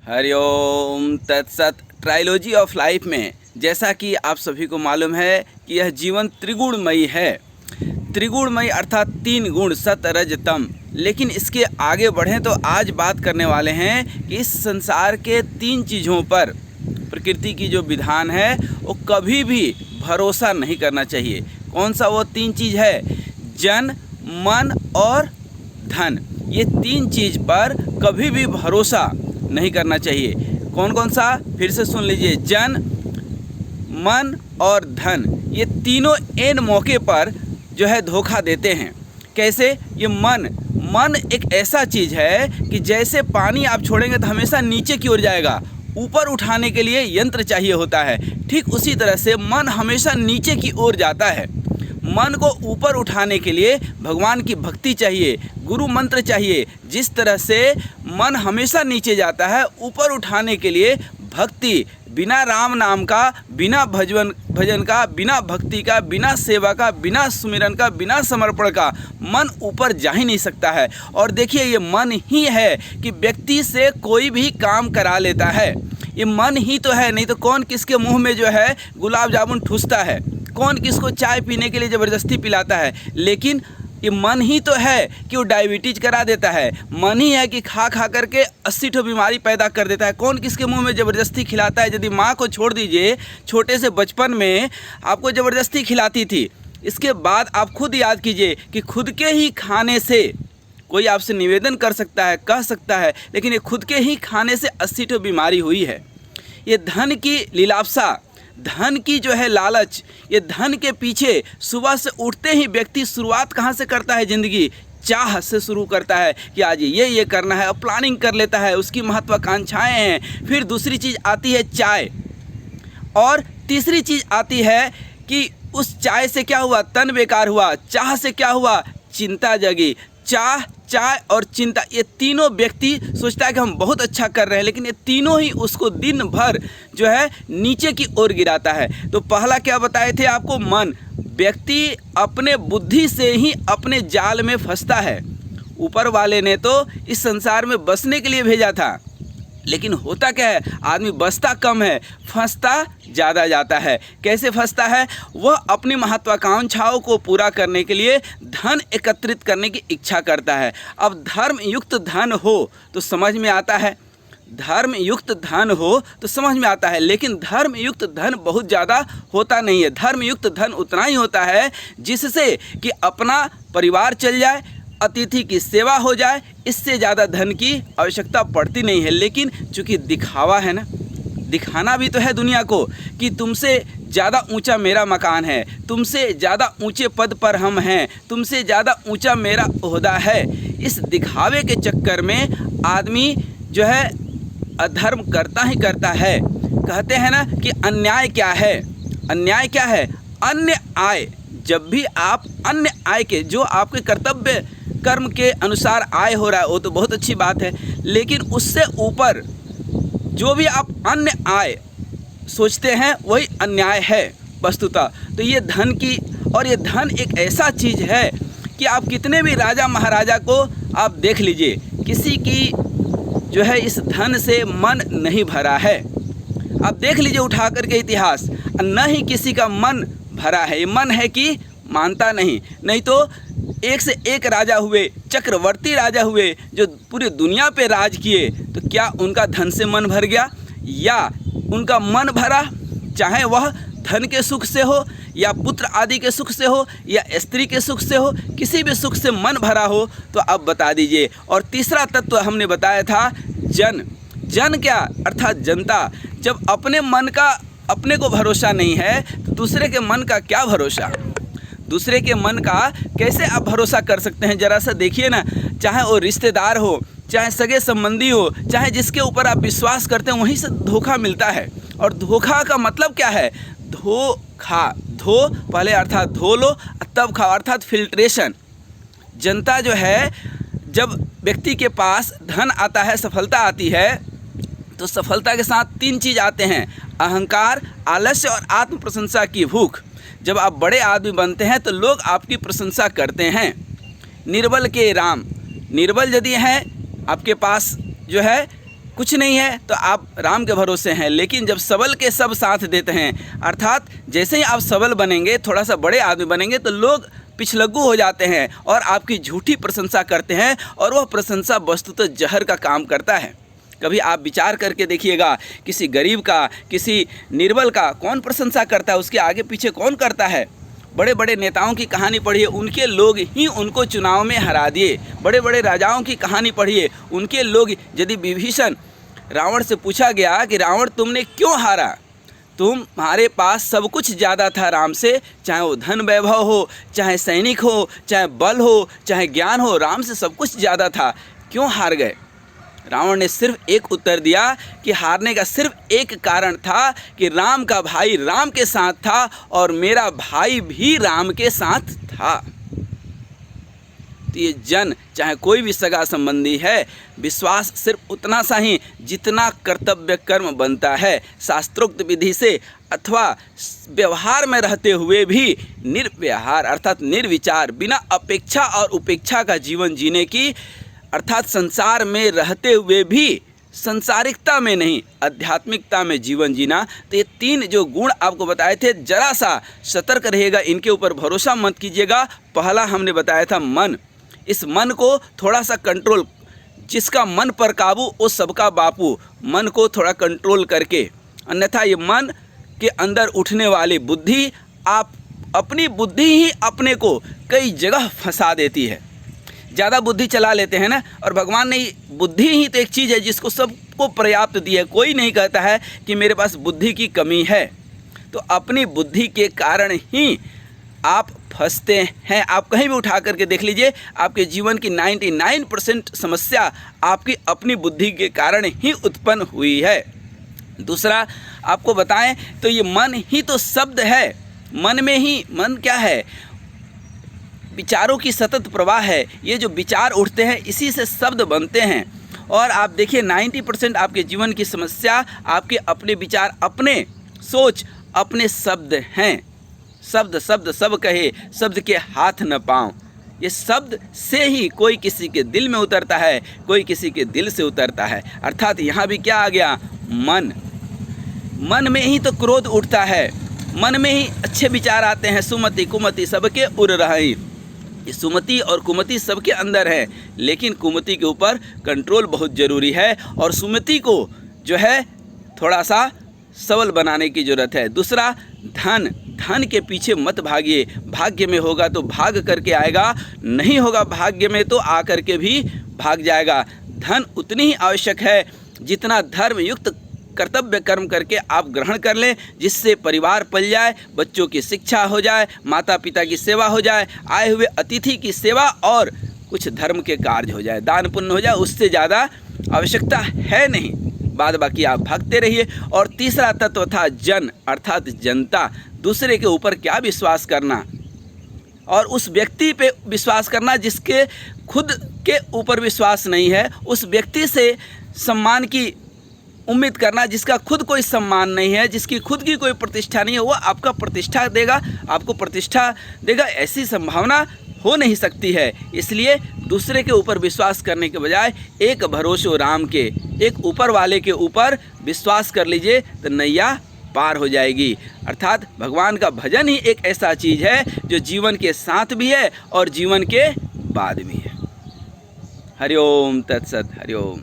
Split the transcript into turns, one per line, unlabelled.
हरिओम तत्सत। Trilogy of life में जैसा कि आप सभी को मालूम है कि यह जीवन त्रिगुणमयी है। त्रिगुणमयी अर्थात तीन गुण सत रज तम। लेकिन इसके आगे बढ़ें तो आज बात करने वाले हैं कि इस संसार के तीन चीज़ों पर प्रकृति की जो विधान है वो कभी भी भरोसा नहीं करना चाहिए। कौन सा वो तीन चीज़ है? जन, मन और धन। ये तीन चीज़ पर कभी भी भरोसा नहीं करना चाहिए। कौन कौन सा? फिर से सुन लीजिए। जन, मन और धन, ये तीनों एन मौके पर जो है धोखा देते हैं। कैसे? ये मन एक ऐसा चीज़ है कि जैसे पानी आप छोड़ेंगे तो हमेशा नीचे की ओर जाएगा, ऊपर उठाने के लिए यंत्र चाहिए होता है। ठीक उसी तरह से मन हमेशा नीचे की ओर जाता है। मन को ऊपर उठाने के लिए भगवान की भक्ति चाहिए, गुरु मंत्र चाहिए। जिस तरह से मन हमेशा नीचे जाता है, ऊपर उठाने के लिए भक्ति, बिना राम नाम का, बिना भजन का, बिना भक्ति का, बिना सेवा का, बिना सुमिरन का, बिना समर्पण का मन ऊपर जा ही नहीं सकता है। और देखिए, ये मन ही है कि व्यक्ति से कोई भी काम करा लेता है। ये मन ही तो है, नहीं तो कौन किसके मुंह में जो है गुलाब जामुन ठूसता है, कौन किसको चाय पीने के लिए ज़बरदस्ती पिलाता है। लेकिन ये मन ही तो है कि वो डायबिटीज करा देता है। मन ही है कि खा खा करके 80 ठो बीमारी पैदा कर देता है। कौन किसके मुंह में ज़बरदस्ती खिलाता है। यदि माँ को छोड़ दीजिए, छोटे से बचपन में आपको ज़बरदस्ती खिलाती थी, इसके बाद आप खुद याद कीजिए कि खुद के ही खाने से कोई आपसे निवेदन कर सकता है, कह सकता है, लेकिन ये खुद के ही खाने से 80 ठो बीमारी हुई है। ये धन की लीलापसा, धन की जो है लालच, ये धन के पीछे सुबह से उठते ही व्यक्ति शुरुआत कहाँ से करता है? ज़िंदगी चाह से शुरू करता है कि आज ये करना है, और प्लानिंग कर लेता है, उसकी महत्वाकांक्षाएं हैं। फिर दूसरी चीज़ आती है चाय, और तीसरी चीज़ आती है कि उस चाय से क्या हुआ? तन बेकार हुआ। चाह से क्या हुआ? चिंता जगी। चाय और चिंता, ये तीनों व्यक्ति सोचता है कि हम बहुत अच्छा कर रहे हैं, लेकिन ये तीनों ही उसको दिन भर जो है नीचे की ओर गिराता है। तो पहला क्या बताए थे आपको? मन। व्यक्ति अपने बुद्धि से ही अपने जाल में फंसता है। ऊपर वाले ने तो इस संसार में बसने के लिए भेजा था, लेकिन होता क्या है? आदमी बसता कम है, फंसता ज़्यादा जाता है। कैसे फंसता है? वह अपनी महत्वाकांक्षाओं को पूरा करने के लिए धन एकत्रित करने की इच्छा करता है। अब धर्म युक्त धन हो तो समझ में आता है, धर्म युक्त धन हो तो समझ में आता है, लेकिन धर्म युक्त धन बहुत ज़्यादा होता नहीं है। धर्म युक्त धन उतना ही होता है जिससे कि अपना परिवार चल जाए, अतिथि की सेवा हो जाए, इससे ज़्यादा धन की आवश्यकता पड़ती नहीं है। लेकिन चूँकि दिखावा है ना, दिखाना भी तो है दुनिया को कि तुमसे ज़्यादा ऊंचा मेरा मकान है, तुमसे ज़्यादा ऊंचे पद पर हम हैं, तुमसे ज़्यादा ऊंचा मेरा ओहदा है। इस दिखावे के चक्कर में आदमी जो है अधर्म करता ही करता है। कहते हैं ना कि अन्याय क्या है? अन्याय क्या है? अन्य आय। जब भी आप अन्य आय के, जो आपके कर्तव्य कर्म के अनुसार आय हो रहा है वो तो बहुत अच्छी बात है, लेकिन उससे ऊपर जो भी आप अन्य आय सोचते हैं वही अन्याय है वस्तुतः। तो ये धन की, और ये धन एक ऐसा चीज़ है कि आप कितने भी राजा महाराजा को आप देख लीजिए, किसी की जो है इस धन से मन नहीं भरा है। आप देख लीजिए उठा करके इतिहास, न ही किसी का मन भरा है। ये मन है कि मानता नहीं तो एक से एक राजा हुए, चक्रवर्ती राजा हुए, जो पूरी दुनिया पे राज किए, तो क्या उनका धन से मन भर गया? या उनका मन भरा, चाहे वह धन के सुख से हो, या पुत्र आदि के सुख से हो, या स्त्री के सुख से हो, किसी भी सुख से मन भरा हो तो आप बता दीजिए। और तीसरा तत्व हमने बताया था जन। जन क्या? अर्थात जनता। जब अपने मन का अपने को भरोसा नहीं है तो दूसरे के मन का क्या भरोसा? दूसरे के मन का कैसे आप भरोसा कर सकते हैं? ज़रा सा देखिए ना, चाहे वो रिश्तेदार हो, चाहे सगे संबंधी हो, चाहे जिसके ऊपर आप विश्वास करते हैं, वहीं से धोखा मिलता है। और धोखा का मतलब क्या है? धोखा, धो पहले अर्थात धो लो तब खाओ, अर्थात फिल्ट्रेशन। जनता जो है, जब व्यक्ति के पास धन आता है, सफलता आती है, तो सफलता के साथ तीन चीज़ आते हैं: अहंकार, आलस्य और आत्म प्रशंसा की भूख। जब आप बड़े आदमी बनते हैं तो लोग आपकी प्रशंसा करते हैं। निर्बल के राम, निर्बल यदि हैं आपके पास जो है कुछ नहीं है तो आप राम के भरोसे हैं, लेकिन जब सबल के सब साथ देते हैं, अर्थात जैसे ही आप सबल बनेंगे, थोड़ा सा बड़े आदमी बनेंगे, तो लोग पिछलग्गू हो जाते हैं और आपकी झूठी प्रशंसा करते हैं, और वह प्रशंसा वस्तुतः जहर का काम करता है। कभी आप विचार करके देखिएगा, किसी गरीब का, किसी निर्बल का कौन प्रशंसा करता है, उसके आगे पीछे कौन करता है? बड़े बड़े नेताओं की कहानी पढ़िए, उनके लोग ही उनको चुनाव में हरा दिए। बड़े बड़े राजाओं की कहानी पढ़िए, उनके लोग, यदि विभीषण रावण से पूछा गया कि रावण तुमने क्यों हारा, तुम्हारे पास सब कुछ ज़्यादा था राम से, चाहे वो धन वैभव हो, चाहे सैनिक हो, चाहे बल हो, चाहे ज्ञान हो, राम से सब कुछ ज़्यादा था, क्यों हार गए? रावण ने सिर्फ एक उत्तर दिया कि हारने का सिर्फ एक कारण था कि राम का भाई राम के साथ था और मेरा भाई भी राम के साथ था। तो ये जन, चाहे कोई भी सगा संबंधी है, विश्वास सिर्फ उतना सा ही जितना कर्तव्य कर्म बनता है, शास्त्रोक्त विधि से अथवा व्यवहार में रहते हुए भी निर्व्यवहार अर्थात निर्विचार, बिना अपेक्षा और उपेक्षा का जीवन जीने की, अर्थात संसार में रहते हुए भी संसारिकता में नहीं आध्यात्मिकता में जीवन जीना। तो ये तीन जो गुण आपको बताए थे, जरा सा सतर्क रहिएगा, इनके ऊपर भरोसा मत कीजिएगा। पहला हमने बताया था मन, इस मन को थोड़ा सा कंट्रोल, जिसका मन पर काबू वो सबका बापू, मन को थोड़ा कंट्रोल करके, अन्यथा ये मन के अंदर उठने वाली बुद्धि, आप अपनी बुद्धि ही अपने को कई जगह फंसा देती है। ज़्यादा बुद्धि चला लेते हैं ना, और भगवान ने बुद्धि ही तो एक चीज़ है जिसको सबको पर्याप्त दी है। कोई नहीं कहता है कि मेरे पास बुद्धि की कमी है, तो अपनी बुद्धि के कारण ही आप फंसते हैं। आप कहीं भी उठा करके देख लीजिए, आपके जीवन की 99% समस्या आपकी अपनी बुद्धि के कारण ही उत्पन्न हुई है। दूसरा आपको बताएं तो ये मन ही तो शब्द है, मन में ही, मन क्या है? विचारों की सतत प्रवाह है। ये जो विचार उठते हैं इसी से शब्द बनते हैं। और आप देखिए 90% आपके जीवन की समस्या आपके अपने विचार, अपने सोच, अपने शब्द हैं। शब्द शब्द सब कहे, शब्द के हाथ न पाँव। ये शब्द से ही कोई किसी के दिल में उतरता है, कोई किसी के दिल से उतरता है। अर्थात यहाँ भी क्या आ गया? मन। मन में ही तो क्रोध उठता है, मन में ही अच्छे विचार आते हैं। सुमति कुमति सबके उर रही, ये सुमति और कुमति सबके अंदर है, लेकिन कुमति के ऊपर कंट्रोल बहुत ज़रूरी है, और सुमति को जो है थोड़ा सा सबल बनाने की ज़रूरत है। दूसरा धन, धन के पीछे मत भागिए। भाग्य में होगा तो भाग करके आएगा, नहीं होगा भाग्य में तो आ करके भी भाग जाएगा। धन उतनी ही आवश्यक है जितना धर्म युक्त कर्तव्य कर्म करके आप ग्रहण कर लें, जिससे परिवार पल जाए, बच्चों की शिक्षा हो जाए, माता पिता की सेवा हो जाए, आए हुए अतिथि की सेवा और कुछ धर्म के कार्य हो जाए, दान पुण्य हो जाए। उससे ज़्यादा आवश्यकता है नहीं, बाद बाकी आप भागते रहिए। और तीसरा तत्व था जन, अर्थात जनता। दूसरे के ऊपर क्या विश्वास करना, और उस व्यक्ति पे विश्वास करना जिसके खुद के ऊपर विश्वास नहीं है, उस व्यक्ति से सम्मान की उम्मीद करना जिसका खुद कोई सम्मान नहीं है, जिसकी खुद की कोई प्रतिष्ठा नहीं है, वो आपका प्रतिष्ठा देगा, आपको प्रतिष्ठा देगा, ऐसी संभावना हो नहीं सकती है। इसलिए दूसरे के ऊपर विश्वास करने के बजाय एक भरोसे राम के, एक ऊपर वाले के ऊपर विश्वास कर लीजिए तो नैया पार हो जाएगी। अर्थात भगवान का भजन ही एक ऐसा चीज़ है जो जीवन के साथ भी है और जीवन के बाद भी है। हरिओम तत्सत, हरिओम।